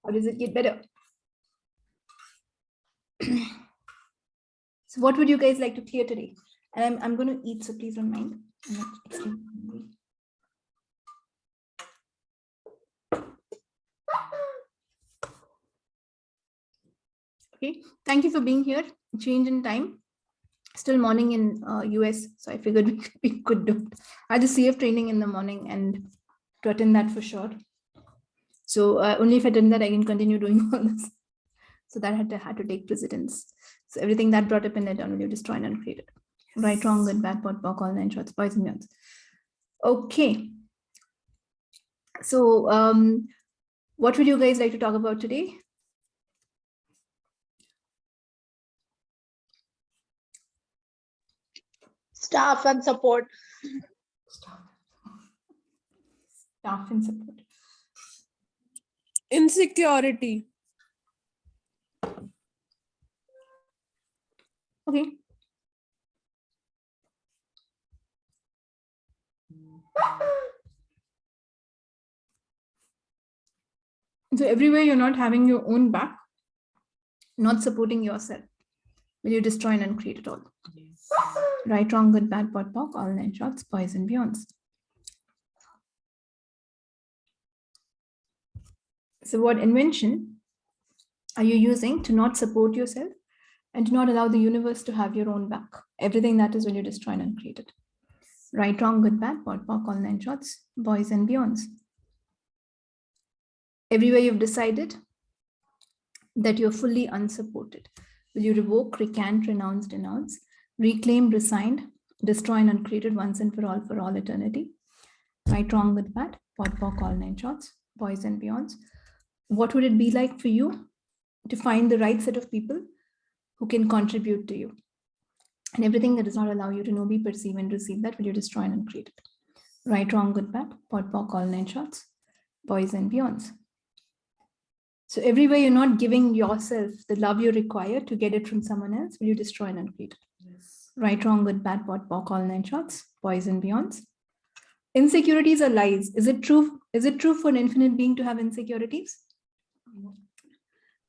Or does it get better? So what would you guys like to clear today? And I'm going to eat, so please don't mind. I'm not extremely hungry. Okay, thank you for being here. Change in time. Still morning in US, so I figured we could do. I had the CF training in the morning and to attend that for sure. So only if I attend that, I can continue doing all this. So that had to take precedence. So everything that brought up in it, only destroy and uncreate it. Right, wrong, good, bad, pot, pock, all 9 shots, boys and girls. Okay. So what would you guys like to talk about today? Staff and support. Staff and support. Insecurity. Okay. So everywhere you're not having your own back, not supporting yourself, will you destroy and uncreate it all? Yes. Right, wrong, good, bad, pot, pock, all 9 shots, boys and beyonds. So what invention are you using to not support yourself and to not allow the universe to have your own back? Everything that is, will you destroy and uncreate it? Right, wrong, good, bad, pot, pock, all 9 shots, boys and beyonds. Everywhere you've decided that you're fully unsupported, will you revoke, recant, renounce, denounce, reclaim, resigned, destroy and uncreate it once and for all eternity? Right, wrong, good, bad, pot, pock, all 9 shots, boys and beyonds. What would it be like for you to find the right set of people who can contribute to you? And everything that does not allow you to know, be, perceive, and receive that, will you destroy and uncreate it? Right, wrong, good, bad, pot, pock, all 9 shots, boys and beyonds. So everywhere you're not giving yourself the love you require to get it from someone else, will you destroy and uncreate it? Yes. Right, wrong, good, bad, pot, pock, all 9 shots, boys and beyonds. Insecurities are lies. Is it true? Is it true for an infinite being to have insecurities?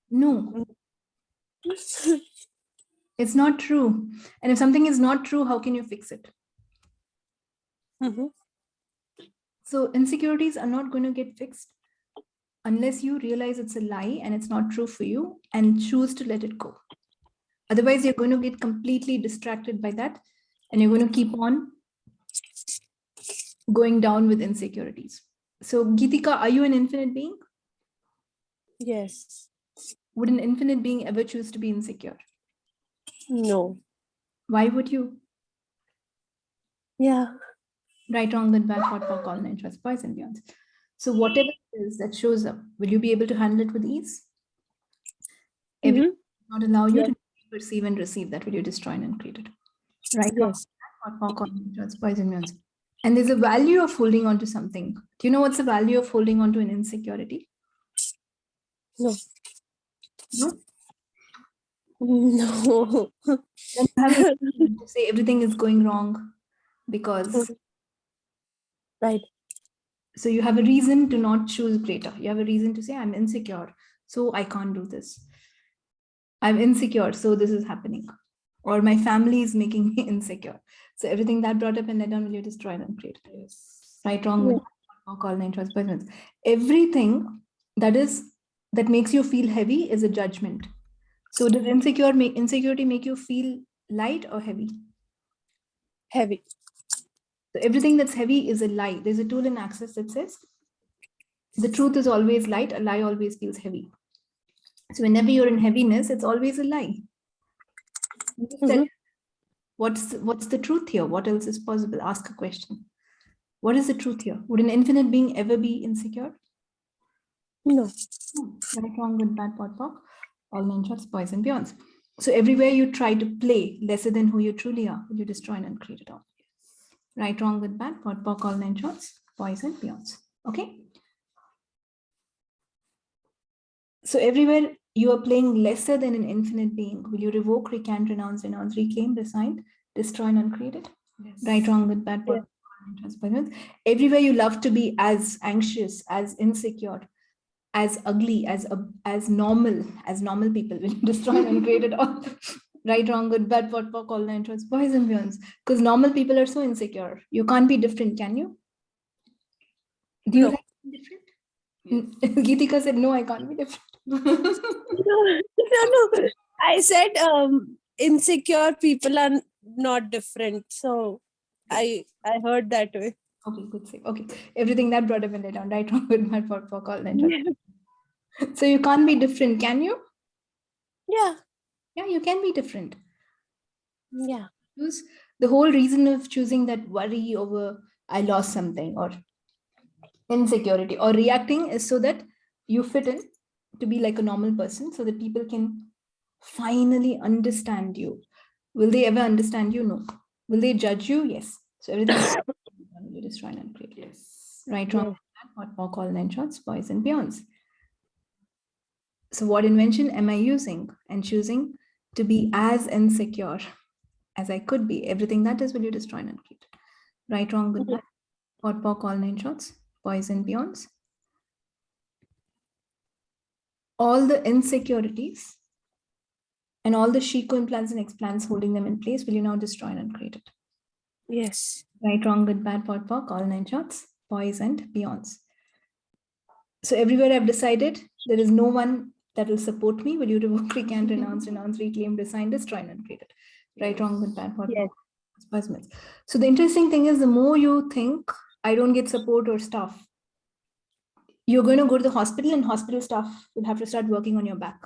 No. It's not true. And if something is not true, how can you fix it? Mm-hmm. So insecurities are not going to get fixed unless you realize it's a lie and it's not true for you and choose to let it go. Otherwise, you're going to get completely distracted by that and you're going to keep on going down with insecurities. So Geetika, are you an infinite being? Yes. Would an infinite being ever choose to be insecure? No. Why would you? Yeah. Right, wrong, good, bad, pot, pock, all 9 shots, boys and beyonds. So whatever it is that shows up, will you be able to handle it with ease? Everything will not allow you to perceive and receive that, will you destroy and uncreate it? Right, Yes. pot, pock, all 9 shots, boys and beyonds. And there's a value of holding on to something. Do you know what's the value of holding on to an insecurity? No. No? No. Then you have a reason to say everything is going wrong because Right. so you have a reason to not choose greater. You have a reason to say I'm insecure, so I can't do this. I'm insecure, so this is happening. Or my family is making me insecure. So everything that brought up and let down, will you destroy and create? Right, wrong, call 9 choice points. Everything that makes you feel heavy is a judgment. So does insecurity make you feel light or heavy? Heavy. So everything that's heavy is a lie. There's a tool in Access that says the truth is always light, a lie always feels heavy. So whenever you're in heaviness, it's always a lie. What's the truth here? What else is possible? Ask a question. What is the truth here? Would an infinite being ever be insecure? No. Right, wrong, good, bad, pot, pock, all 9 shots, boys and beyonds. So everywhere you try to play lesser than who you truly are, will you destroy and uncreate it all? Right, wrong, good, bad, pot, pock, all 9 shots, boys and beyonds. Okay. So everywhere you are playing lesser than an infinite being, will you revoke, recant, renounce, reclaim, resign, destroy and uncreate it? Yes. Right, wrong, good, bad, pot, pock, all 9 shots, boys and beyonds. Everywhere you love to be as anxious, as insecure, as ugly, as normal people. Will you destroy and uncreate it all? Right, wrong, good, bad, what, all nine shorts, boys and beyonds. Because normal people are so insecure. You can't be different, can you? Do you No. like being different? Yes. Geetika said, no, I can't be different. No. I said insecure people are not different. So I heard that way. Okay, good save. Okay, everything that brought up in it down. Right, wrong, good, bad, what, all nine shorts. So you can't be different, can you? Yeah. Yeah, you can be different. Yeah. Use the whole reason of choosing that worry over I lost something or insecurity or reacting is so that you fit in to be like a normal person so that people can finally understand you. Will they ever understand you? No. Will they judge you? Yes. So everything you destroy and create. Yes. Right, wrong, what more call nine shots, boys and beyonds. So what invention am I using and choosing to be as insecure as I could be? Everything that is will you destroy and create. Right, wrong, good, bad. What more call nine shots, boys and beyonds. All the insecurities and all the Shiko implants and explants holding them in place, will you now destroy and uncreate it? Yes. Right, wrong, good, bad, POC, all nine shots, boys and beyonds. So everywhere I've decided there is no one that will support me. Will you revoke, recant, renounce, reclaim, resign, destroy, and uncreate it? Right, wrong, good, bad, POC. Yes. So the interesting thing is the more you think I don't get support or stuff, you're going to go to the hospital and hospital staff will have to start working on your back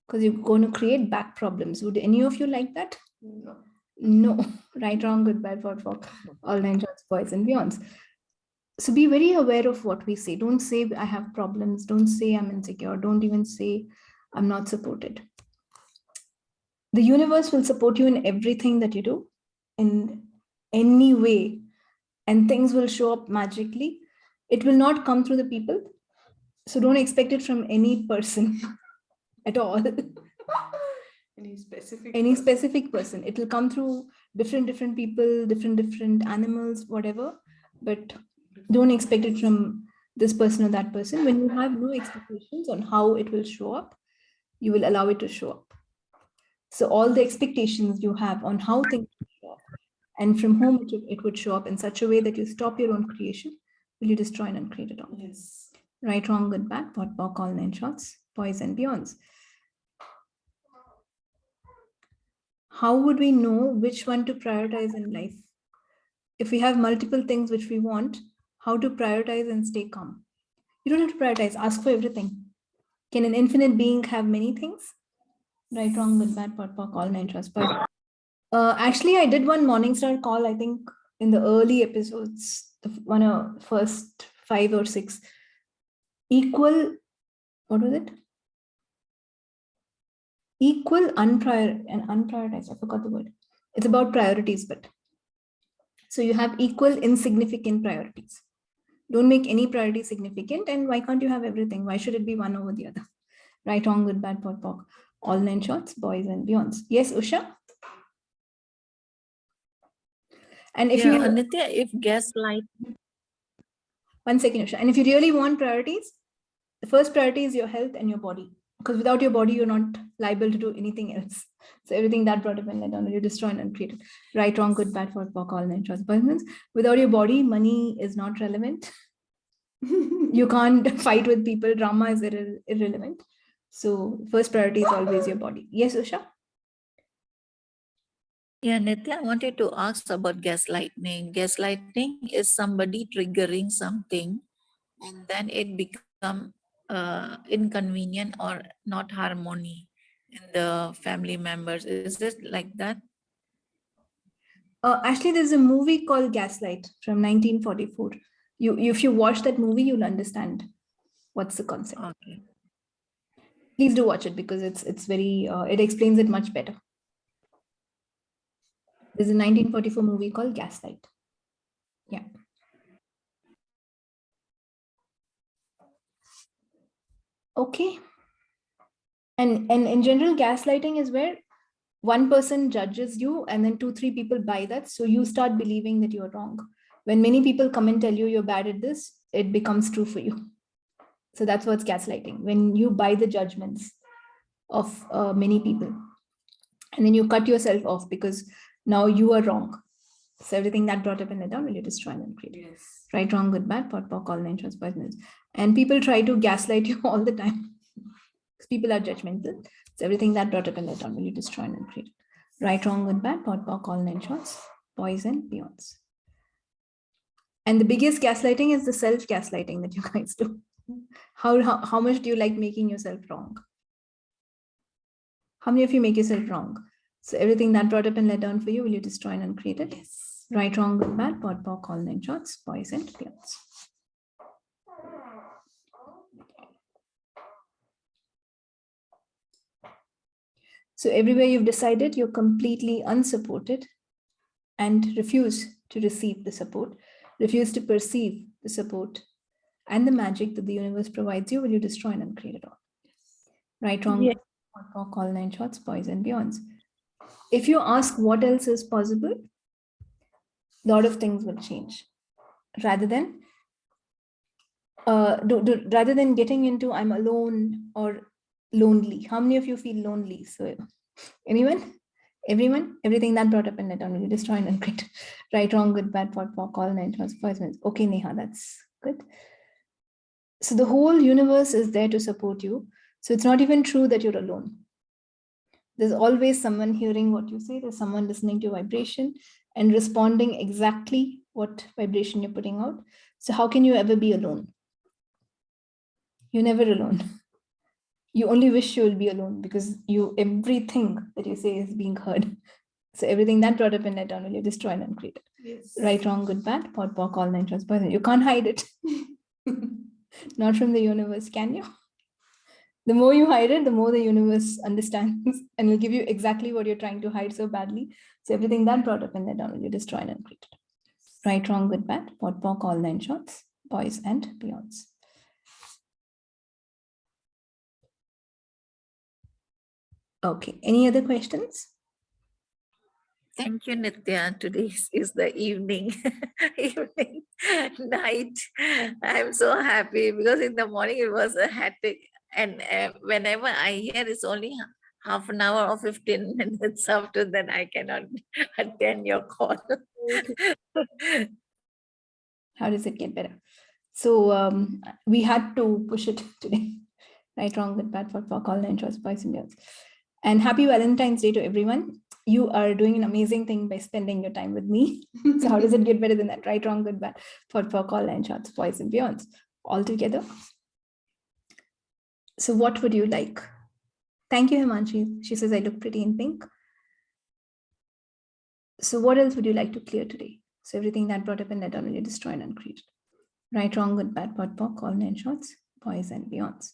because you're going to create back problems. Would any of you like that? No. Right, wrong, good, bad, POC, all nine shots, boys and beyonds. So be very aware of what we say. Don't say I have problems. Don't say I'm insecure. Don't even say I'm not supported. The universe will support you in everything that you do, in any way, and things will show up magically. It will not come through the people. So don't expect it from any person at all. Any specific person. It will come through different people, different animals, whatever. But don't expect it from this person or that person. When you have no expectations on how it will show up, you will allow it to show up. So all the expectations you have on how things show up and from whom it would show up in such a way that you stop your own creation, will you destroy and uncreate it all? Yes. Right, wrong, good, bad, POC, all nine shots, boys and beyonds. How would we know which one to prioritize in life? If we have multiple things which we want, how to prioritize and stay calm? You don't have to prioritize, ask for everything. Can an infinite being have many things? Right, wrong, good, bad, POC, all nine shots. Actually, I did one Morningstar call, I think, in the early episodes, the first 5 or 6. Equal, what was it? Equal, unprioritized, I forgot the word. It's about priorities, but. So you have equal insignificant priorities. Don't make any priority significant. And why can't you have everything? Why should it be one over the other? Right, wrong, good, bad, POC, all nine shots, boys and beyonds. Yes, Usha? And if you Nithya, if gaslight. One second, Usha. And if you really want priorities, the first priority is your health and your body. Because without your body, you're not liable to do anything else. So everything that brought up and let down, you destroy and uncreate it. Right, wrong, good, bad, POC, all nine shots. Without your body, money is not relevant. You can't fight with people. Drama is irrelevant. So first priority is always your body. Yes, Usha? Yeah, Nithya, I wanted to ask about gaslighting. Gaslighting is somebody triggering something and then it become inconvenient or not harmony in the family members. Is it like that? Actually, there's a movie called Gaslight from 1944. If you watch that movie, you'll understand what's the concept. Okay. Please do watch it because it's very, it explains it much better. There's a 1944 movie called Gaslight. Yeah. Okay. And in general, gaslighting is where one person judges you and then 2-3 people buy that. So you start believing that you're wrong. When many people come and tell you you're bad at this, it becomes true for you. So that's what's gaslighting. When you buy the judgments of many people, and then you cut yourself off because now you are wrong. So everything that brought up and let down, will you destroy and uncreate? Yes. Right, wrong, good, bad, pot, pock, all nine shorts, poisonous. And people try to gaslight you all the time. People are judgmental. So everything that brought up and let down, will you destroy and uncreate? Right, wrong, good, bad, pot, pock, all nine shorts, poison, beyonds. And the biggest gaslighting is the self-gaslighting that you guys do. How much do you like making yourself wrong? How many of you make yourself wrong? So everything that brought up and let down for you, will you destroy and uncreate it? Yes. Right, wrong, good, bad, pot, pock, all nine shorts, poison, beyonds. So everywhere you've decided you're completely unsupported and refuse to receive the support, refuse to perceive the support and the magic that the universe provides you, will you destroy and uncreate it all? Right, wrong, Yeah. pot, pock, all nine shorts, poison, beyonds. If you ask what else is possible, a lot of things will change. Rather than getting into I'm alone or lonely. How many of you feel lonely? So anyone? Everyone? Everything that brought up and let down, will you destroy and uncreate? Right, wrong, good, bad, pot, pock, all nine shorts, poison. Okay, Neha, that's good. So the whole universe is there to support you. So it's not even true that you're alone. There's always someone hearing what you say. There's someone listening to your vibration and responding exactly what vibration you're putting out. So how can you ever be alone? You're never alone. You only wish you will be alone because everything that you say is being heard. So everything that brought up and let down, will you destroy and uncreate it? Yes. Right, wrong, good, bad, pot, pock, all nine shorts, poison. You can't hide it. Not from the universe, can you? The more you hide it, the more the universe understands and will give you exactly what you're trying to hide so badly. So everything that brought up and let down, will you destroy and uncreate it? Right, wrong, good, bad, pot, pock, all nine shorts, boys and beyonds. Okay, any other questions? Thank you, Nithya. Today is the evening, night. I'm so happy because in the morning it was a hectic. And whenever I hear it's only half an hour or 15 minutes after that, I cannot attend your call. How does it get better? So we had to push it today. Right, wrong, good, bad, pot, pock, all nine shorts, boys and girls. And happy Valentine's Day to everyone. You are doing an amazing thing by spending your time with me. So how does it get better than that? Right, wrong, good, bad, pot, pock, all nine shorts, boys and beyonds, all together. So what would you like? Thank you, Himanshi. She says I look pretty in pink. So what else would you like to clear today? So everything that brought up and let down, will you destroy and uncreate? Right, wrong, good, bad, pot, pock, all nine shorts, boys and beyonds.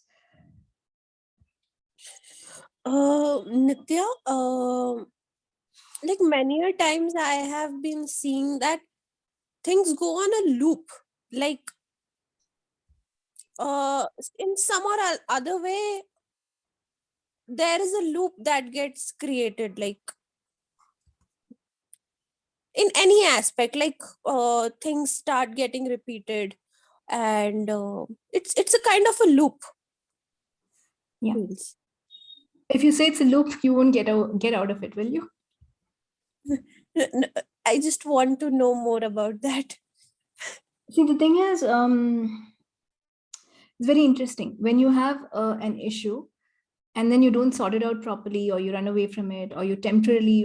Nithya, like many a times I have been seeing that things go on a loop. Like in some or other way, there is a loop that gets created, like in any aspect, like things start getting repeated, and it's a kind of a loop. Yeah. Feels. If you say it's a loop, you won't get out of it, will you? I just want to know more about that. See, the thing is, it's very interesting. When you have an issue and then you don't sort it out properly, or you run away from it, or you temporarily,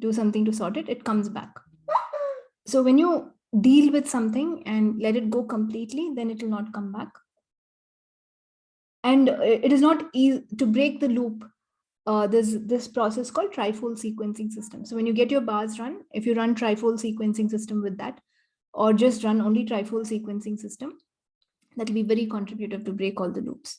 do something to sort it, it comes back. So when you deal with something and let it go completely, then it will not come back. And it is not easy to break the loop. There's this process called trifold sequencing system. So when you get your bars run, if you run trifold sequencing system with that, or just run only trifold sequencing system, that will be very contributive to break all the loops.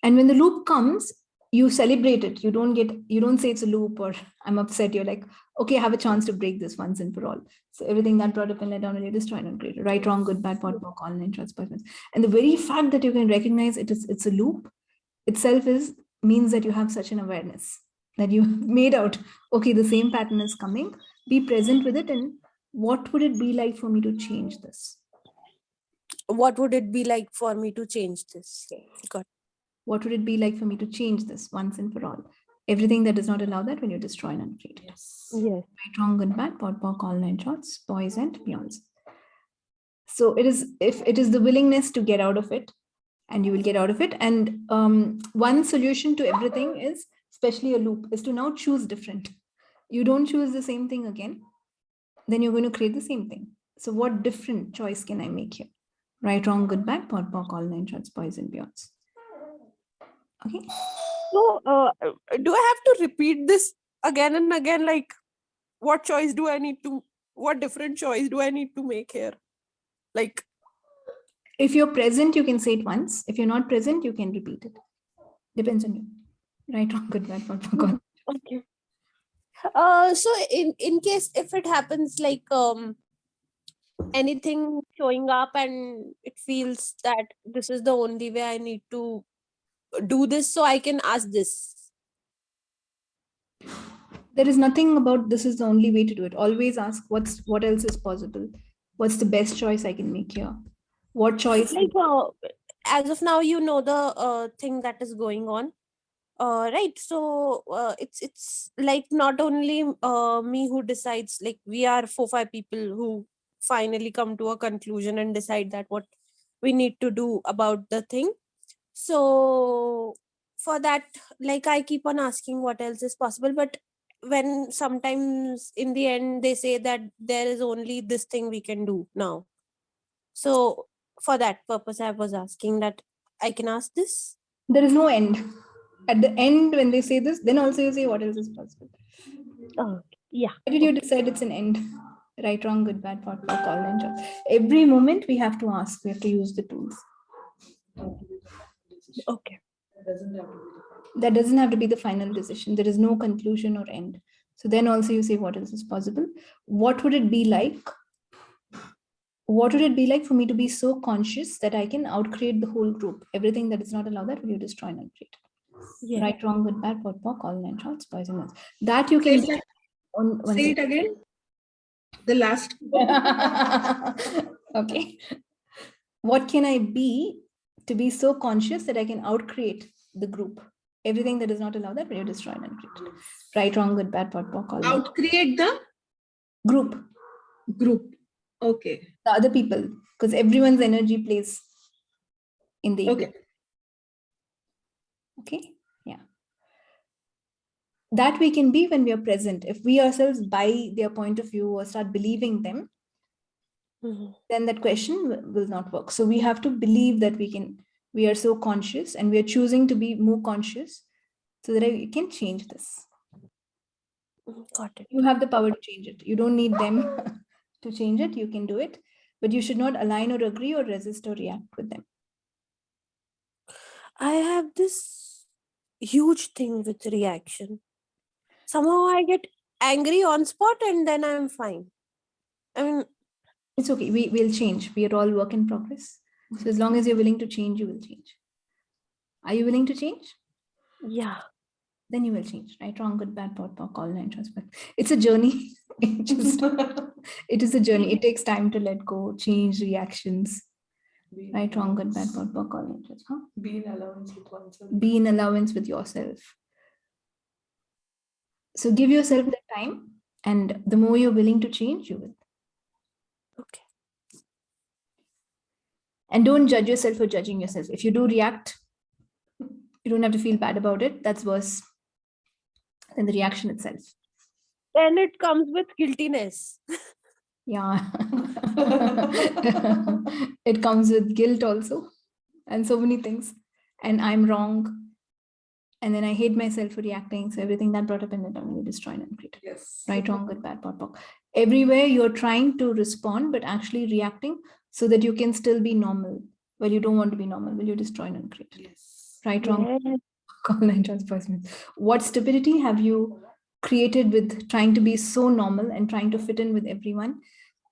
And when the loop comes, you celebrate it. You don't say it's a loop or I'm upset. You're like, okay, I have a chance to break this once and for all. So everything that brought up and let down, you destroy and uncreate. Right, wrong, good, bad, pot, pock, all nine shorts, poisons. And the very fact that you can recognize it's a loop itself means that you have such an awareness that you made out, okay, the same pattern is coming, be present with it, and what would it be like for me to change this? what would it be like for me to change this? Got What would it be like for me to change this once and for all? Everything that does not allow that, will you destroy and uncreate? Yes. Right, wrong, good, bad, pod, poc, all nine shorts, boys and beyonds. So it is, if it is the willingness to get out of it, and you will get out of it. And one solution to everything is, especially a loop, is to now choose different. You don't choose the same thing again, then you're going to create the same thing. So what different choice can I make here? Right, wrong, good, bad, pod, poc, all nine shorts, boys and beyonds. Okay. So, do I have to repeat this again and again? Like, what choice do I need to? What different choice do I need to make here? Like, If you're present, you can say it once. If you're not present, you can repeat it. Depends on you. Right, wrong, good, bad, pod, poc, all. okay. So in case if it happens like anything showing up and it feels that this is the only way I need to do this, so I can ask this. There is nothing about this is the only way to do it. Always ask what else is possible. What's the best choice I can make here? What choice? Like as of now, you know the thing that is going on. Right, so it's like not only me who decides, like we are 4-5 people who finally come to a conclusion and decide that what we need to do about the thing. So for that, like I keep on asking what else is possible, but when sometimes in the end they say that there is only this thing we can do now. So for that purpose I was asking that I can ask this. There is no end. At the end, when they say this, then also you say what else is possible. Oh, yeah. Why did you decide it's an end? Right, wrong, good, bad, pot, poc, all nine shorts. Every moment we have to ask, we have to use the tools. Okay. That doesn't have to be the final decision. There is no conclusion or end. So then also you say what else is possible. What would it be like? What would it be like for me to be so conscious that I can outcreate the whole group? Everything that is not allowed, that will you destroy and uncreate. Yeah. Right, wrong, good, bad, pot, poc, all nine shorts, boys and girls. That you can Say, on one say it again. The last. Okay. What can I be to be so conscious that I can outcreate the group? Everything that is not allowed, that will you destroy and uncreate. Right, wrong, good, bad, pot, poc, all nine. Outcreate the Group. group. Okay. The other people, because everyone's energy plays in the Okay. group. Okay. Yeah. That we can be when we are present. If we ourselves buy their point of view or start believing them, then that question will not work. So we have to believe that we are so conscious and we are choosing to be more conscious so that I can change this. Got it. You have the power to change it. You don't need them to change it. You can do it, but you should not align or agree or resist or react with them. I have this huge thing with reaction. Somehow I get angry on spot and then I'm fine. I mean, it's okay. We'll change. We are all work in progress. So as long as you're willing to change, you will change. Are you willing to change? yeah. Then you will change. Right, wrong, good, bad, pot, poc, all nine shorts. It's a journey. It is a journey. It takes time to let go, change reactions. Right, wrong, good, bad, pot, poc, all nine shorts. Huh? Be in allowance with oneself. Be in allowance with yourself. So give yourself the time, and the more you're willing to change, you will. Okay. And don't judge yourself for judging yourself. If you do react, you don't have to feel bad about it. That's worse than the reaction itself. Then it comes with guiltiness. Yeah. It comes with guilt also, and so many things. And I'm wrong. And then I hate myself for reacting. So everything that brought up in it, I'm going to destroy and uncreate. Yes. Right, wrong, good, bad, pot, poc. Everywhere you're trying to respond, but actually reacting so that you can still be normal. Well, you don't want to be normal. Will you destroy and uncreate? Yes. Right, wrong. Yes. What stupidity have you created with trying to be so normal and trying to fit in with everyone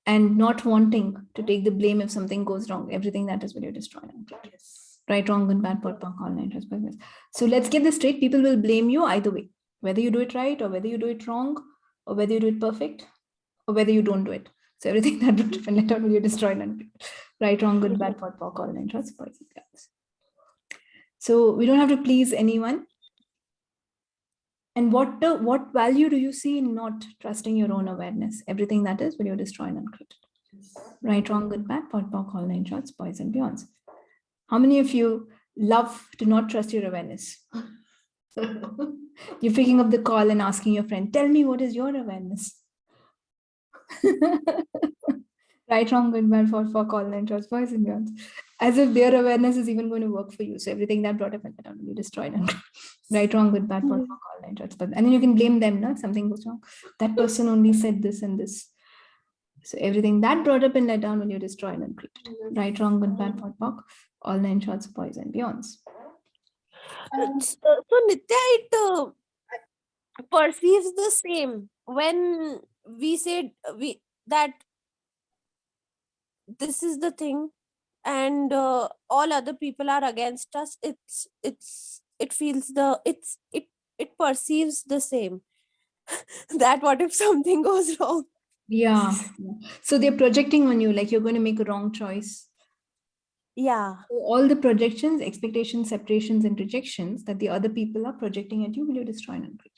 and not wanting to take the blame if something goes wrong? Everything that is will you destroy and uncreate. Yes. Right, wrong, good, bad, pot, poc, all nine shorts. So let's get this straight. People will blame you either way, whether you do it right or whether you do it wrong or whether you do it perfect or whether you don't do it. So everything that will you destroy and uncreate. Right, wrong, good, bad, pot, pock, all nine shorts, boys and girls. So we don't have to please anyone. And what value do you see in not trusting your own awareness? Everything that is, will you destroy and uncreate it? Right, wrong, good, bad, pot, pock, all nine shorts, boys and beyonds. How many of you love to not trust your awareness? You're picking up the call and asking your friend, tell me what is your awareness? Right, wrong, good, bad, for all nine shorts, boys and beyonds. As if their awareness is even going to work for you. So everything that brought up in that will be destroyed. And right, wrong, good, bad, for all nine shorts. But and then you can blame them, no? Something goes wrong. That person only said this and this. So everything that brought up and let down will you destroy and uncreate it. Right, wrong, good, bad, for all nine shorts, boys and beyonds. So Nithya, it perceives the same when we said that this is the thing and all other people are against us. It feels it perceives the same. That what if something goes wrong? Yeah. So they're projecting on you like you're going to make a wrong choice. Yeah. So all the projections, expectations, separations, and rejections that the other people are projecting at you will you destroy and uncreate.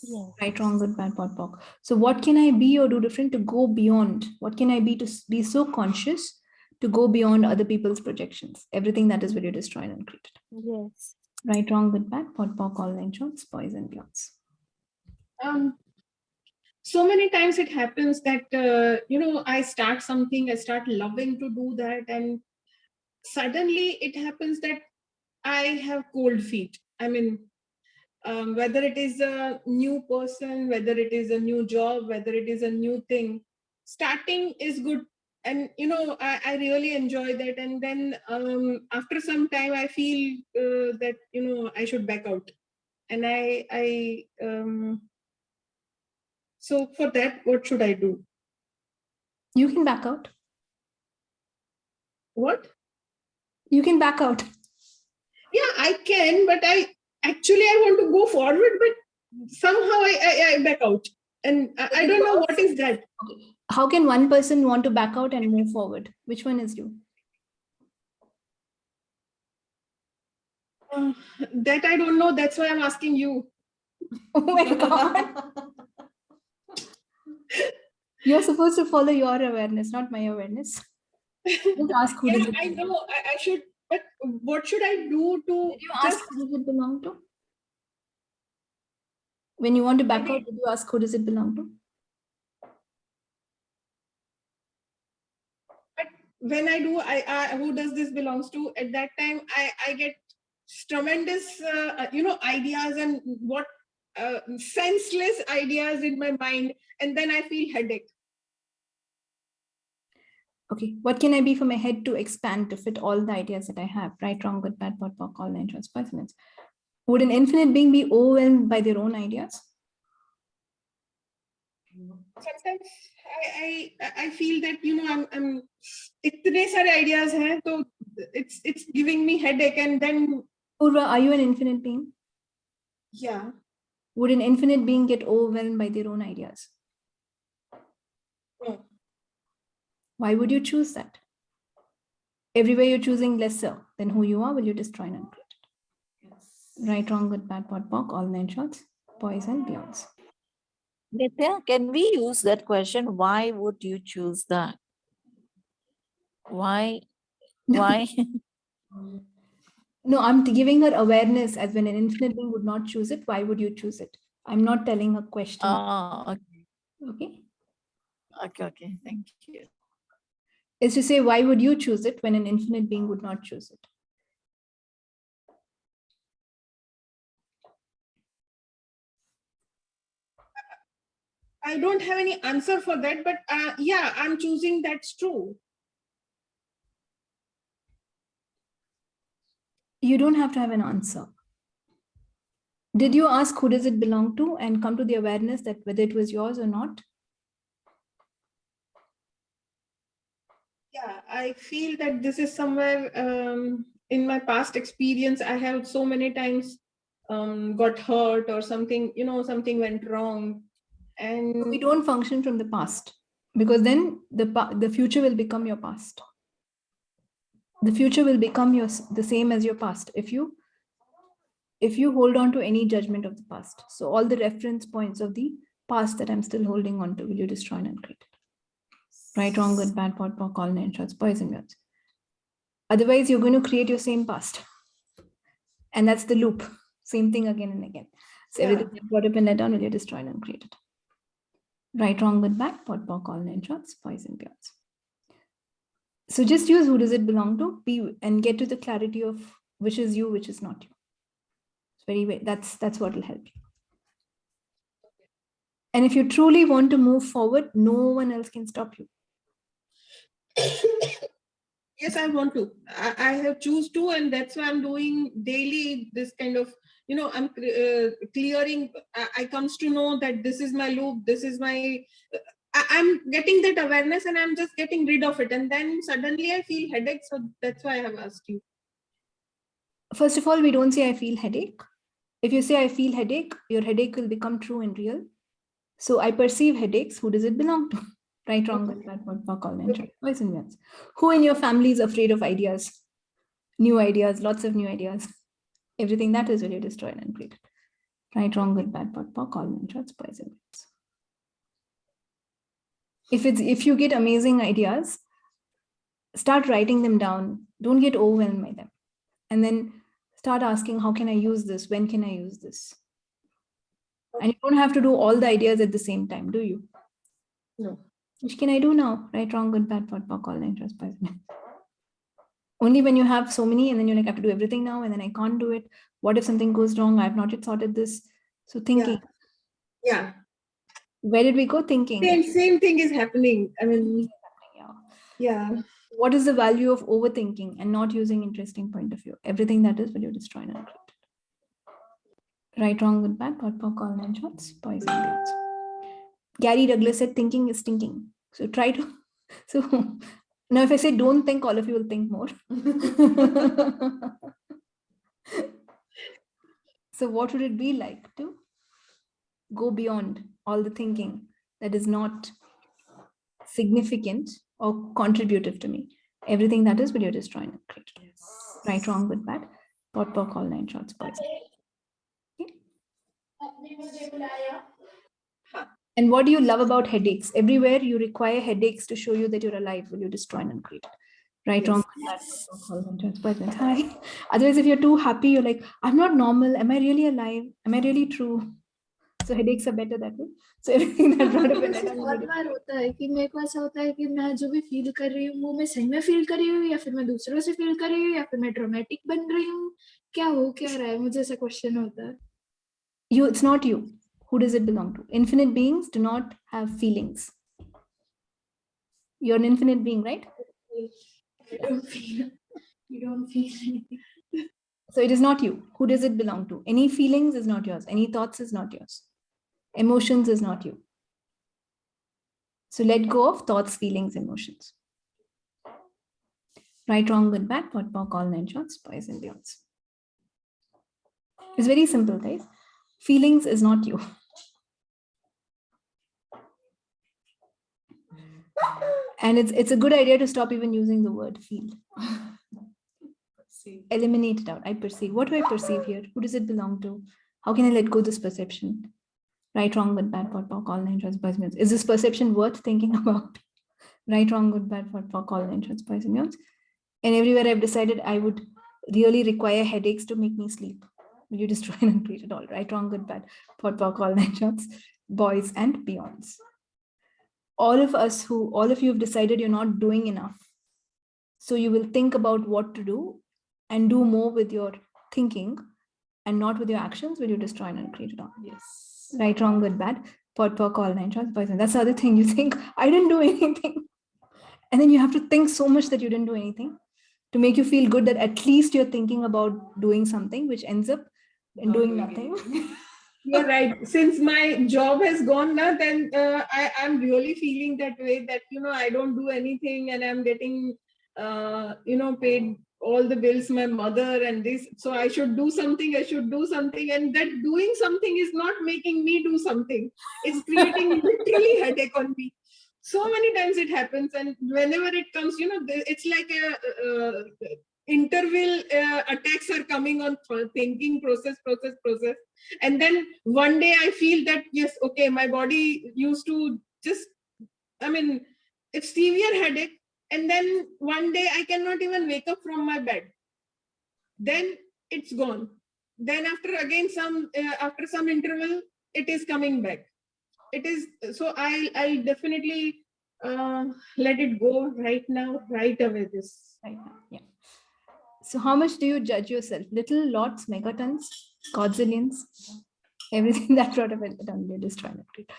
Yes. Right, wrong, good, bad, pot, pock. So what can I be or do different to go beyond? What can I be to be so conscious to go beyond other people's projections? Everything that is will you destroy and uncreate. Yes. Right, wrong, good, bad, pot, pock, all nine shorts, boys and beyonds. So many times it happens that, I start something, I start loving to do that, and suddenly it happens that I have cold feet. I mean, whether it is a new person, whether it is a new job, whether it is a new thing, starting is good. And, I really enjoy that. And then after some time, I feel that, I should back out. And so for that, what should I do? You can back out. What? You can back out. Yeah, I can, but I want to go forward, but somehow I back out. And I don't know what is that. Okay. How can one person want to back out and move forward? Which one is you? That I don't know. That's why I'm asking you. Oh my God. You're supposed to follow your awareness, not my awareness. Don't ask who does it I belong. know. I should. But what should I do to Did you ask who does it belong to? When you want to back out, did you ask who does it belong to? But when I do, I who does this belongs to? At that time, I get tremendous, ideas and what senseless ideas in my mind, and then I feel headache. Okay, what can I be for my head to expand to fit all the ideas that I have? Right, wrong, good, bad, pot, pock, all nine shorts, boys and beyonds. Would an infinite being be overwhelmed by their own ideas? Sometimes I feel that I'm इतने सारे ideas हैं, so it's giving me headache, and then Purva, are you an infinite being? yeah. Would an infinite being get overwhelmed by their own ideas? No. Why would you choose that? Everywhere you're choosing lesser than who you are, will you destroy and uncreate it? Right, wrong, good, bad, pot, pock, all nine shorts, boys and beyonds. Nithya, can we use that question? Why would you choose that? Why? Why? No, I'm giving her awareness as when an infinite being would not choose it. Why would you choose it? I'm not telling a question. Oh, Okay. okay. Thank you. Is to say, why would you choose it when an infinite being would not choose it? I don't have any answer for that, but yeah, I'm choosing that's true. You don't have to have an answer. Did you ask who does it belong to and come to the awareness that whether it was yours or not? Yeah, I feel that this is somewhere in my past experience. I have so many times got hurt or something, something went wrong. And We don't function from the past because then the future will become your past. The future will become the same as your past if you hold on to any judgment of the past. So all the reference points of the past that I'm still holding on to, will you destroy and uncreate it? Right, wrong, good, bad, pot, pock, all nine shots, boys and girls. Otherwise, you're going to create your same past. And that's the loop. Same thing again and again. So everything that brought up and let down, will you destroy and uncreate it? Right, wrong, good, bad, pot, pock, all nine shots, boys and girls. So just use who does it belong to, and get to the clarity of which is you, which is not you. It's that's what will help you. And if you truly want to move forward, no one else can stop you. Yes, I want to. I have choose to, and that's why I'm doing daily this kind of, I'm clearing. I comes to know that this is my loop. This is my. I'm getting that awareness, and I'm just getting rid of it, and then suddenly I feel headache. So that's why I have asked you. First of all, we don't say I feel headache. If you say I feel headache, your headache will become true and real. So I perceive headaches. Who does it belong to? Right, wrong, good, bad, what, fuck, all, and boys and girls. Who in your family is afraid of ideas? New ideas, lots of new ideas. Everything that is will you destroy and uncreate it. Right, wrong, good, bad, what, fuck, all, and boys and girls. If you get amazing ideas, start writing them down. Don't get overwhelmed by them. And then start asking, how can I use this? When can I use this? And you don't have to do all the ideas at the same time, do you? No. Which can I do now? Right, wrong, good, bad, pot, pock, all, interest, poison. Only when you have so many and then you're like, I have to do everything now and then I can't do it. What if something goes wrong? I have not yet sorted this. So thinking. Yeah. Where did we go? Thinking. Same thing is happening. I mean, yeah. What is the value of overthinking and not using interesting point of view? Everything that is will you destroy and uncreate. Right, wrong, good, bad, pot, pock, all nine shots, poison, girls. Gary Douglas said thinking is stinking. So try to. So now if I say don't think, all of you will think more. So what would it be like to go beyond all the thinking that is not significant or contributive to me? Everything that is will you destroy and create. Right, wrong, good, bad, pot, pock, all nine shots, poison. Okay. And what do you love about headaches? Everywhere you require headaches to show you that you're alive. Will you destroy and uncreate? Right, wrong, bad, hi. Otherwise, if you're too happy, you're like, I'm not normal. Am I really alive? Am I really true? So headaches are better that way. So everything that brought up बहुत बार होता है कि मेरे को ऐसा होता है कि मैं जो भी फील कर रही हूँ वो मैं सही में फील कर रही हूँ या फिर मैं दूसरों से फील कर रही हूँ या फिर मैं ड्रामेटिक बन रही हूँ, क्या हो क्या रहा है, मुझे ऐसा क्वेश्चन होता है. It's not you. Who does it belong to? Infinite beings do not have feelings. You're an infinite being, right? You don't feel anything. So it is not you. Who does it belong to? Any feelings is not yours. Any thoughts is not yours. Emotions is not you. So let go of thoughts, feelings, emotions. Right, wrong, good, bad, pot, pock, all nine shots, boys and beyonds. It's very simple, guys. Feelings is not you. And it's a good idea to stop even using the word feel. Eliminate it out. I perceive. What do I perceive here? Who does it belong to? How can I let go of this perception? Right, wrong, good, bad, pot, pock, all nine shots, boys and beyonds. Is this perception worth thinking about? Right, wrong, good, bad, pot, pock, all nine shots, boys and beyonds. And everywhere I've decided I would really require headaches to make me sleep. Will you destroy and uncreate it all? Right, wrong, good, bad, pot, pock, all nine shots, boys and beyonds. All of you have decided you're not doing enough. So you will think about what to do and do more with your thinking and not with your actions. Will you destroy and uncreate it all? Yes. Right, wrong, good, bad, pot, pock, all nine shots, boys and that's the other thing. You think, I didn't do anything. And then you have to think so much that you didn't do anything to make you feel good that at least you're thinking about doing something, which ends up in doing nothing. You're right. Since my job has gone now, then I'm really feeling that way that, I don't do anything and I'm getting, paid all the bills, my mother and this. So I should do something. And that doing something is not making me do something. It's creating literally headache on me. So many times it happens, and whenever it comes, it's like a interval attacks are coming on thinking process, and then one day I feel that yes, okay, my body used to just, it's severe headache, and then one day I cannot even wake up from my bed. Then it's gone. Then after some interval, it is coming back. It is so I'll definitely let it go right now, right away. This Right now, yeah. So how much do you judge yourself? Little, lots, megatons, godzillions, everything that sort of you're just trying to create.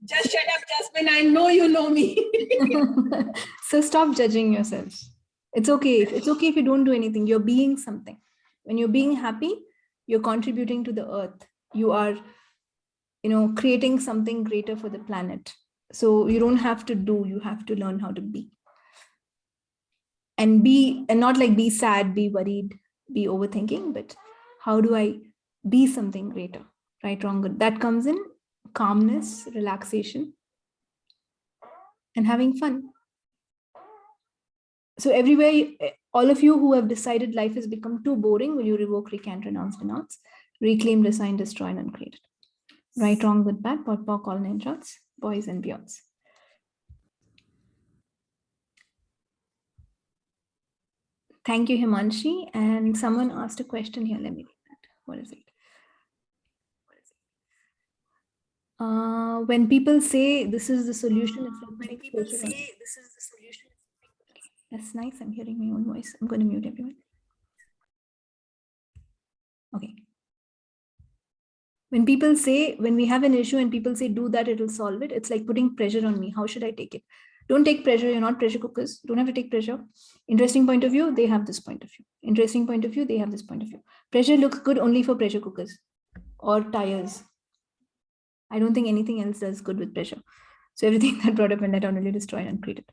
just shut up, Jasmine. I know you know me. So stop judging yourself. It's okay. It's okay if you don't do anything. You're being something. When you're being happy, you're contributing to the earth. You are, creating something greater for the planet. So you don't have to do, you have to learn how to be. And not like be sad, be worried, be overthinking, but how do I be something greater? Right, wrong, good. That comes in calmness, relaxation, and having fun. So everywhere, all of you who have decided life has become too boring, will you revoke, recant, renounce, denounce, reclaim, resign, destroy, and uncreate it? Right, wrong, good, bad, pot, pock, all nine shots, boys and beyonds. Thank you, Himanshi. And someone asked a question here. Let me read that. What is it? When people say this is the solution, that's nice. I'm hearing my own voice. I'm going to mute everyone. Okay. When we have an issue and people say, do that, it'll solve it. It's like putting pressure on me. How should I take it? Don't take pressure. You're not pressure cookers. Don't have to take pressure. Interesting point of view. They have this point of view. Interesting point of view. They have this point of view. Pressure looks good only for pressure cookers or tires. I don't think anything else does good with pressure. So everything that brought up and let only destroyed and created.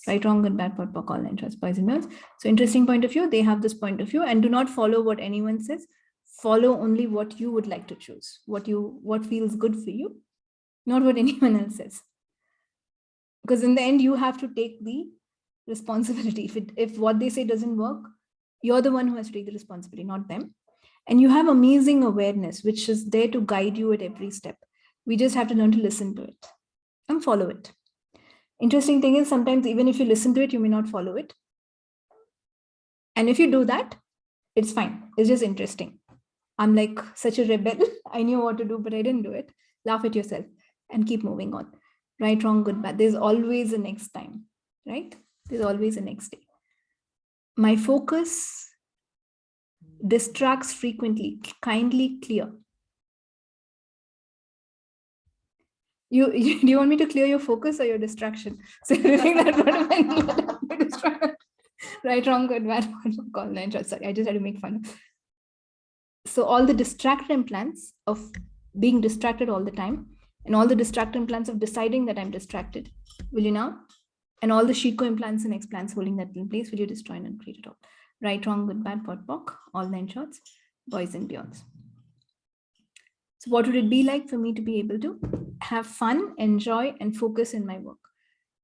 Right, wrong, good, bad, pot, pock, all nine shots, boys and girls. So interesting point of view. They have this point of view, and do not follow what anyone says. Follow only what you would like to choose. What feels good for you, not what anyone else says. Because in the end, you have to take the responsibility. If what they say doesn't work, you're the one who has to take the responsibility, not them. And you have amazing awareness, which is there to guide you at every step. We just have to learn to listen to it and follow it. Interesting thing is, sometimes even if you listen to it, you may not follow it. And if you do that, it's fine. It's just interesting. I'm like such a rebel. I knew what to do, but I didn't do it. Laugh at yourself and keep moving on. Right, wrong, good, bad. There's always a next time, right? There's always a next day. My focus distracts frequently. Kindly clear. Do you want me to clear your focus or your distraction? So everything that right, wrong, good, bad, call nine shots. Sorry, I just had to make fun. So all the distracted implants of being distracted all the time, and all the distracted implants of deciding that I'm distracted, will you now? And all the Shiko implants and explants holding that in place, will you destroy and uncreate it all? Right, wrong, good, bad, pot, pock, all nine shots, boys and beyonds. So what would it be like for me to be able to have fun, enjoy, and focus in my work?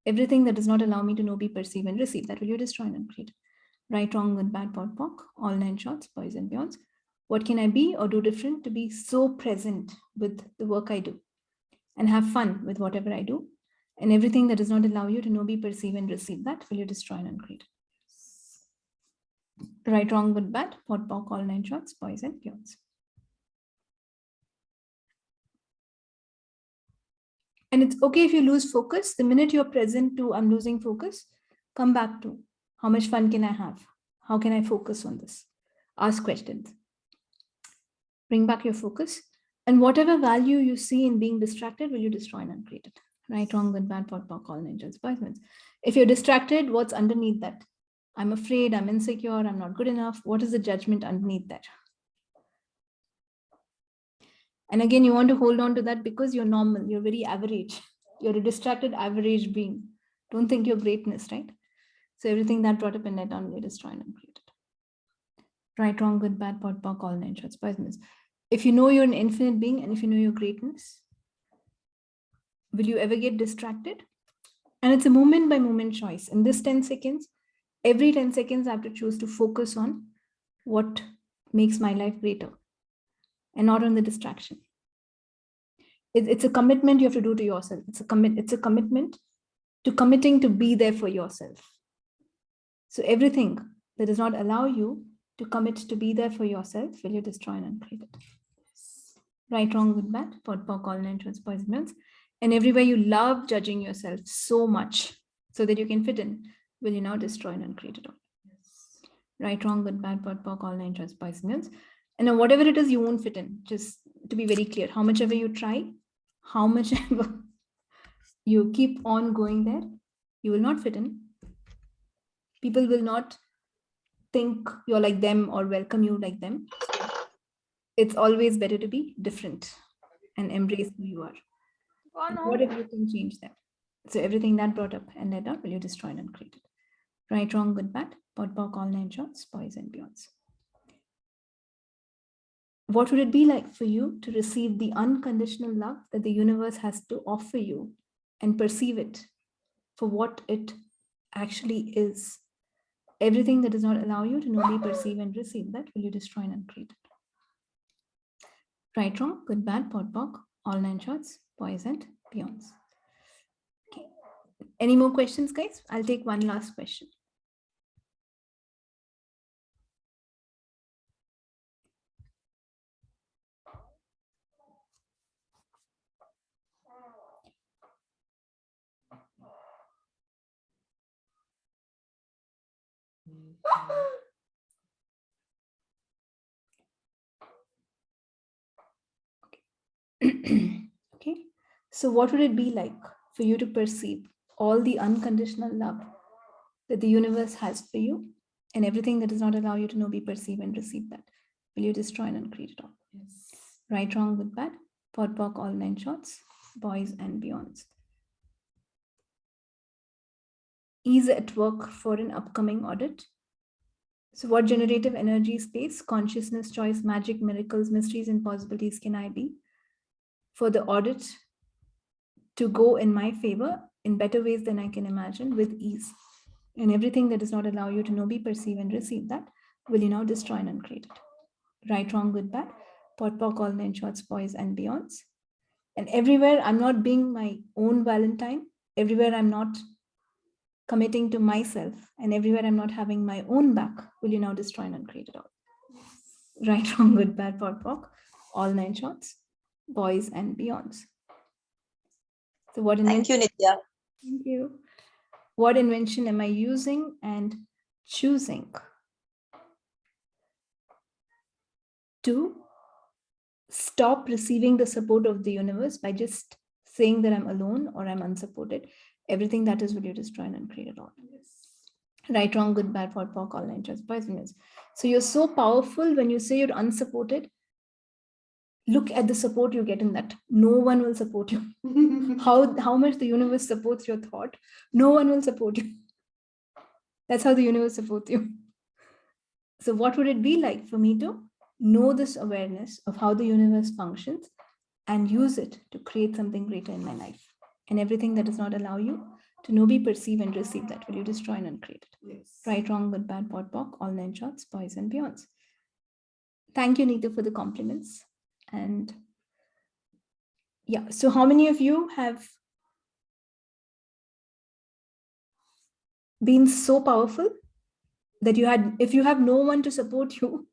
Everything that does not allow me to know, be, perceive, and receive, that will you destroy and uncreate. Right, wrong, good, bad, pot, pock, all nine shots, boys and beyonds. What can I be or do different to be so present with the work I do and have fun with whatever I do? And everything that does not allow you to know, be, perceive, and receive, that will you destroy and uncreate. Right, wrong, good, bad, pot, pock, all nine shots, boys and beyonds. And it's okay if you lose focus. The minute you're present to, I'm losing focus, come back to, how much fun can I have? How can I focus on this? Ask questions. Bring back your focus. And whatever value you see in being distracted, will you destroy and uncreate it? Right, wrong, good, bad, pot, pock, all nine shots, boys. If you're distracted, what's underneath that? I'm afraid, I'm insecure, I'm not good enough. What is the judgment underneath that? And again, you want to hold on to that because you're normal, you're very average. You're a distracted average being. Don't think you're greatness, right? So everything that brought up in net only destroy and uncreate it. Right, wrong, good, bad, pot, pock, all nine shots, boys. If you know you're an infinite being and if you know your greatness, will you ever get distracted? And it's a moment by moment choice. In this 10 seconds, every 10 seconds, I have to choose to focus on what makes my life greater and not on the distraction. It's a commitment you have to do to yourself. It's a commitment to committing to be there for yourself. So everything that does not allow you to commit to be there for yourself, will you destroy and uncreate it? Right, wrong, good, bad, pot, pock, all nine shorts, boys and girls. And everywhere you love judging yourself so much so that you can fit in, will you now destroy and uncreate it all? Right, wrong, good, bad, pot, pock, all nine shorts, boys and girls. And then whatever it is, you won't fit in. Just to be very clear, how much ever you try, how much ever you keep on going there, you will not fit in. People will not think you're like them or welcome you like them. It's always better to be different and embrace who you are. What if you can change them? So everything that brought up and led up, will you destroy and uncreate it? Right, wrong, good, bad, pot, pock, all nine shorts, boys and beyonds. What would it be like for you to receive the unconditional love that the universe has to offer you and perceive it for what it actually is? Everything that does not allow you to know, be, perceive, and receive that, will you destroy and uncreate it? Right, wrong, good, bad, pot, pock, all nine shorts, boys and beyonds. Okay. Any more questions, guys? I'll take one last question. Okay, so what would it be like for you to perceive all the unconditional love that the universe has for you and everything that does not allow you to know, be, perceive, and receive that? Will you destroy and uncreate it all? Yes. Right, wrong, good, bad, pot, pock, all nine shorts, boys and beyonds. Ease at work for an upcoming audit. So what generative energy, space, consciousness, choice, magic, miracles, mysteries, and possibilities can I be for the audit to go in my favor in better ways than I can imagine with ease? And everything that does not allow you to know, be, perceive, and receive that, will you now destroy and uncreate it? Right, wrong, good, bad, pot, pock, all nine shorts, boys and beyonds. And everywhere I'm not being my own Valentine, everywhere I'm not committing to myself, and everywhere I'm not having my own back, will you now destroy and uncreate it all? Right, wrong, good, bad, pot, pock, all nine shorts, boys and beyonds. So what Thank you, Nithya. Thank you. What invention am I using and choosing to stop receiving the support of the universe by just saying that I'm alone or I'm unsupported? Everything that is, will you destroy and uncreate it all? Right, wrong, good, bad, pot, pock, all nine shorts, boys and girls. So you're so powerful when you say you're unsupported. Look at the support you get in that. No one will support you. How much the universe supports your thought, no one will support you. That's how the universe supports you. So what would it be like for me to know this awareness of how the universe functions and use it to create something greater in my life? And everything that does not allow you to know, be, perceive, and receive that, will you destroy and uncreate it? Yes. Right, wrong, good, bad, pot, pock, all nine shorts, boys and beyonds. Thank you, Nithya, for the compliments. And yeah, so how many of you have been so powerful that if you have no one to support you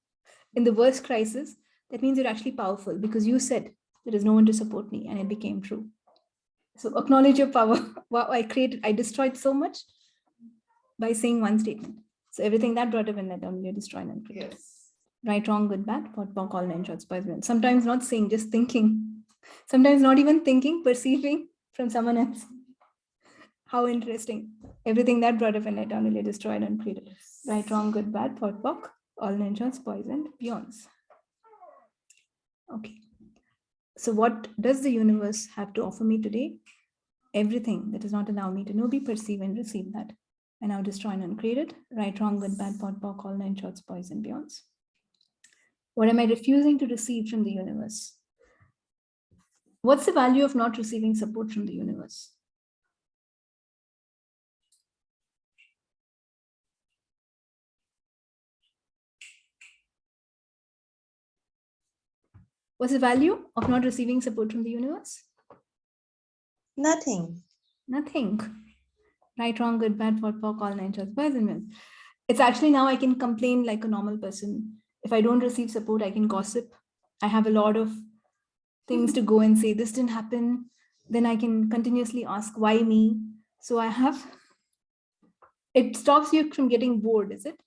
in the worst crisis, that means you're actually powerful because you said there is no one to support me, and it became true. So acknowledge your power. Wow, I destroyed so much by saying one statement. So everything that brought up in that down, you destroy and uncreate. Yes. Right, wrong, good, bad, pot, pock, all nine shorts, boys and girls. Sometimes not saying, just thinking. Sometimes not even thinking, perceiving from someone else. How interesting. Everything that brought up in it down, you destroy and uncreate. Right, wrong, good, bad, pot, pock, all nine shorts, boys and beyonds. Okay. So what does the universe have to offer me today? Everything that does not allow me to know, be, perceive, and receive that. And now destroy and uncreate it. Right, wrong, good, bad, pot, pock, all nine shorts, boys and beyonds. What am I refusing to receive from the universe? What's the value of not receiving support from the universe? What's the value of not receiving support from the universe? Nothing. Nothing. Right, wrong, good, bad, what, POC, all nine shorts, boys and girls. It's actually now I can complain like a normal person. If I don't receive support, I can gossip. I have a lot of things to go and say, this didn't happen. Then I can continuously ask, why me? So I have, it stops you from getting bored, is it?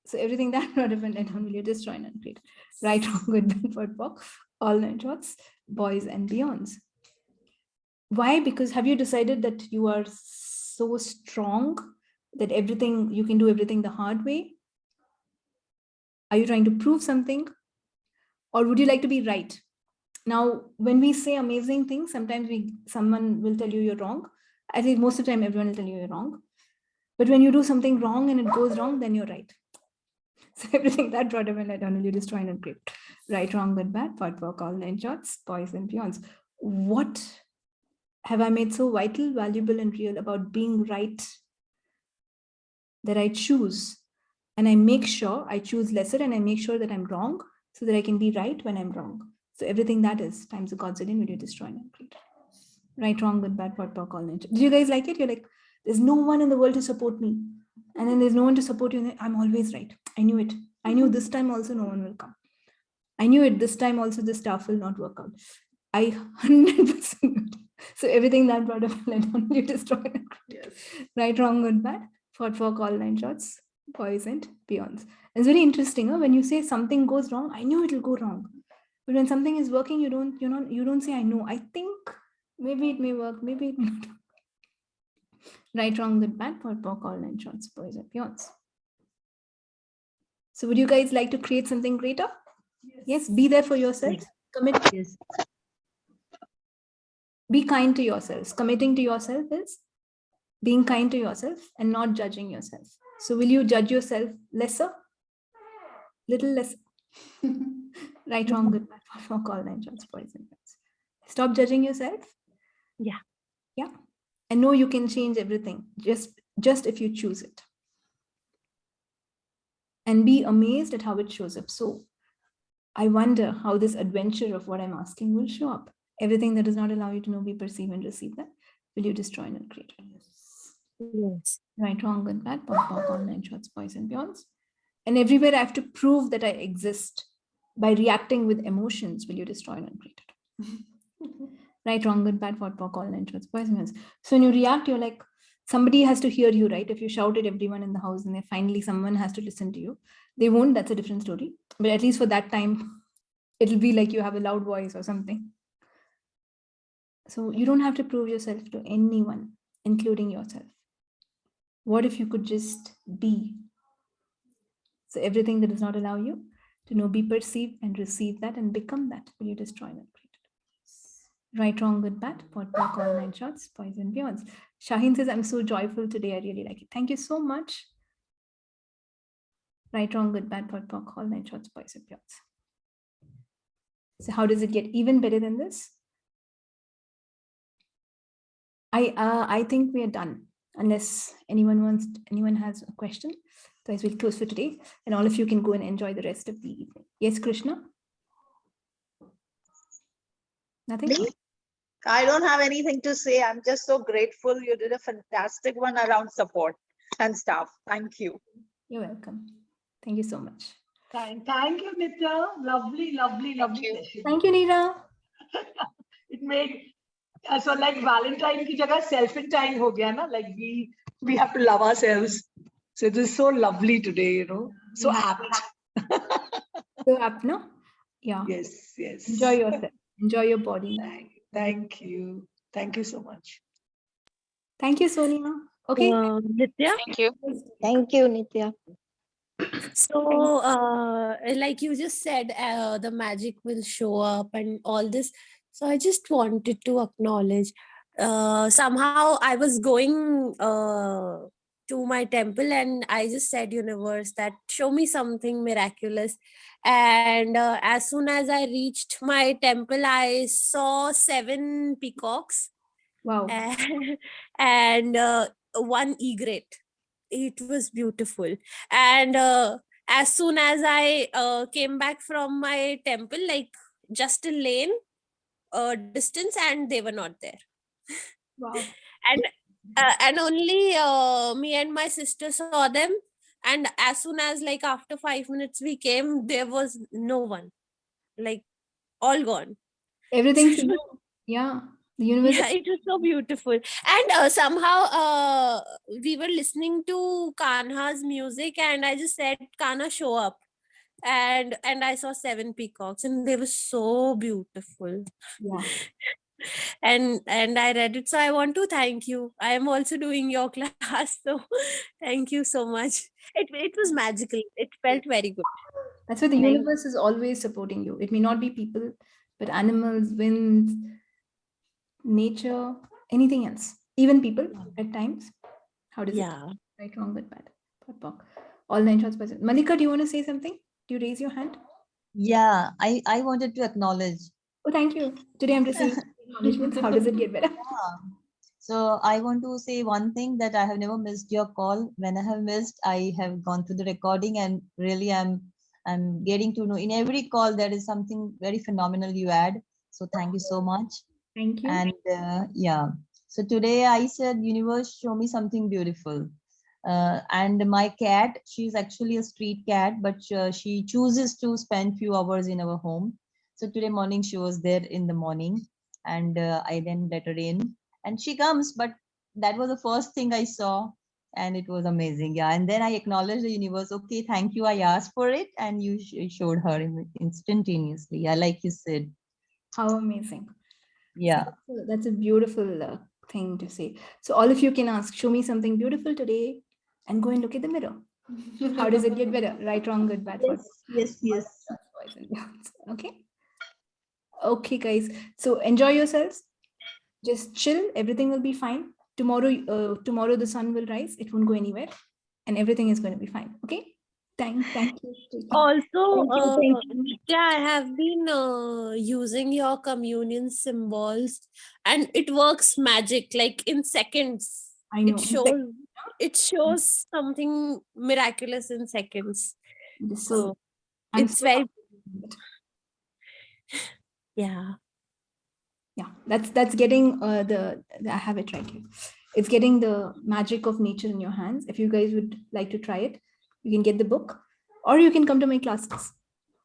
So everything that relevant, I don't really destroy and create. Right, wrong, good, bad, what, POC, all nine shorts, boys and beyonds. Why? Because have you decided that you are so strong that everything, you can do everything the hard way? Are you trying to prove something? Or would you like to be right? Now, when we say amazing things, sometimes someone will tell you you're wrong. I think most of the time everyone will tell you you're wrong. But when you do something wrong and it goes wrong, then you're right. So everything that brought up and I don't know, you destroy and create. Right, wrong, good, bad, part, work, all nine shots, boys and beyonds. What have I made so vital, valuable, and real about being right that I choose? And I make sure I choose lesser and I make sure that I'm wrong so that I can be right when I'm wrong. So everything that is times the Godzillion will you destroy and create. Right, wrong, good, bad, pot, pock, all nature. Did you guys like it? You're like, there's no one in the world to support me. And then there's no one to support you. And I'm always right. I knew it. I knew this time also no one will come. I knew it this time also the stuff will not work out. I 100%. So everything that brought up you destroy and create. Yes. Right, wrong, good, bad, pot, pock, all nine shots, boys and beyonds. It's very interesting. When you say something goes wrong, I knew it will go wrong. But when something is working, you don't say I know. I think maybe it may work, maybe it may not. Right, wrong, good, bad, pot, pock, all nine shots, boys and beyonds. So would you guys like to create something greater? Yes, be there for yourself. Yes. Commit. Yes. Be kind to yourselves. Committing to yourself is being kind to yourself and not judging yourself. So will you judge yourself lesser? Little less. Right, wrong, good, bad, for call nine shots, boys and girls. Stop judging yourself. Yeah. Yeah. And know you can change everything just if you choose it. And be amazed at how it shows up. So I wonder how this adventure of what I'm asking will show up. Everything that does not allow you to know, be, perceive, and receive that, will you destroy and create? Yes. Right, wrong, good, bad, pop, all nine shots, boys and beyonds. And everywhere I have to prove that I exist by reacting with emotions, will you destroy and create it? Right, wrong, good, bad, pop, all nine shots, boys and beyonds. So when you react, you're like, somebody has to hear you, right? If you shout at everyone in the house and then finally someone has to listen to you, they won't, that's a different story. But at least for that time, it'll be like you have a loud voice or something. So you don't have to prove yourself to anyone, including yourself. What if you could just be? So everything that does not allow you to know, be, perceive, and receive that and become that, will you destroy and create it? Right, wrong, good, bad, pot, pock, all nine shots, boys and beyonds. Shaheen says, I'm so joyful today. I really like it. Thank you so much. Right, wrong, good, bad, pot, pock, all nine shots, boys and beyonds. So how does it get even better than this? I think we are done. Unless anyone has a question. Otherwise, we'll close for today. And all of you can go and enjoy the rest of the evening. Yes, Krishna? Nothing? Me? I don't have anything to say. I'm just so grateful. You did a fantastic one around support and stuff. Thank you. You're welcome. Thank you so much. Thank you, Nithya. Lovely, lovely, lovely session. Thank you, Neera. It made so like Valentine ki jagah self-in-time ho gaya na. Like we have to love ourselves. So it is so lovely today, you know. So apt. So apt, no? Yeah. Yes, yes. Enjoy yourself. Enjoy your body. Thank you. Thank you so much. Thank you, Sonia. Okay. Nithya? Thank you. Thank you, Nithya. So, like you just said, the magic will show up and all this. So I just wanted to acknowledge, somehow I was going to my temple and I just said, universe, that show me something miraculous. And as soon as I reached my temple, I saw 7 peacocks. Wow. And one egret. It was beautiful. And as soon as I came back from my temple, like just a lane distance, and they were not there. Wow. And only me and my sister saw them, and as soon as, like, after 5 minutes we came, there was no one, like, all gone. Everything to you. Yeah. The universe. Yeah, it was so beautiful. And somehow we were listening to Kanha's music, and I just said, Kanha, show up. And I saw 7 peacocks, and they were so beautiful. Yeah. And I read it, so I want to thank you. I am also doing your class, so thank you so much. It was magical. It felt very good. That's why the Thank- universe is always supporting you. It may not be people, but animals, winds, nature, anything else. Even people at times. How does it? Yeah. Right, wrong, good, bad. Pot, pock. All 9 shots present. Malika, do you want to say something? Do you raise your hand? Yeah, I wanted to acknowledge. Oh, thank you. Today I'm receiving acknowledgements. How does it get better? Yeah. So I want to say one thing, that I have never missed your call. When I have missed, I have gone through the recording, and really I'm getting to know in every call there is something very phenomenal you add. So thank you so much. Thank you. And yeah, so today I said, universe, show me something beautiful. And my cat, she's actually a street cat, but she chooses to spend few hours in our home. So today morning she was there in the morning, and I then let her in, and she comes. But that was the first thing I saw, and it was amazing. Yeah, and then I acknowledged the universe. Okay, thank you. I asked for it, and you showed her instantaneously. Yeah, like you said. How amazing. Yeah. That's a beautiful thing to say. So all of you can ask, show me something beautiful today, and go and look at the mirror. How does it get better? Right, wrong, good, bad, what? Yes. Okay. Okay, guys. So enjoy yourselves. Just chill. Everything will be fine. Tomorrow the sun will rise. It won't go anywhere, and everything is going to be fine. Okay. Thank you. Also, Thank you. Nithya, I have been using your communion symbols, and it works magic, like in seconds. I know. It shows something miraculous in seconds. So I'm it's so very, happy with it. yeah. Yeah, that's getting I have it right here. It's getting the magic of nature in your hands. If you guys would like to try it, you can get the book, or you can come to my classes,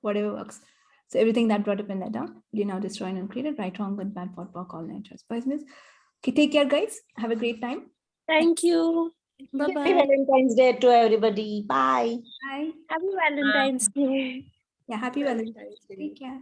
whatever works. So everything that brought up in that down, you now destroy and uncreate it, right, wrong, good, bad, pot, pock, all 9 shots. Okay, take care, guys. Have a great time. Thank you. Bye-bye. Happy Valentine's Day to everybody. Bye. Bye. Happy Valentine's Day. Yeah, happy Valentine's Day. Take care.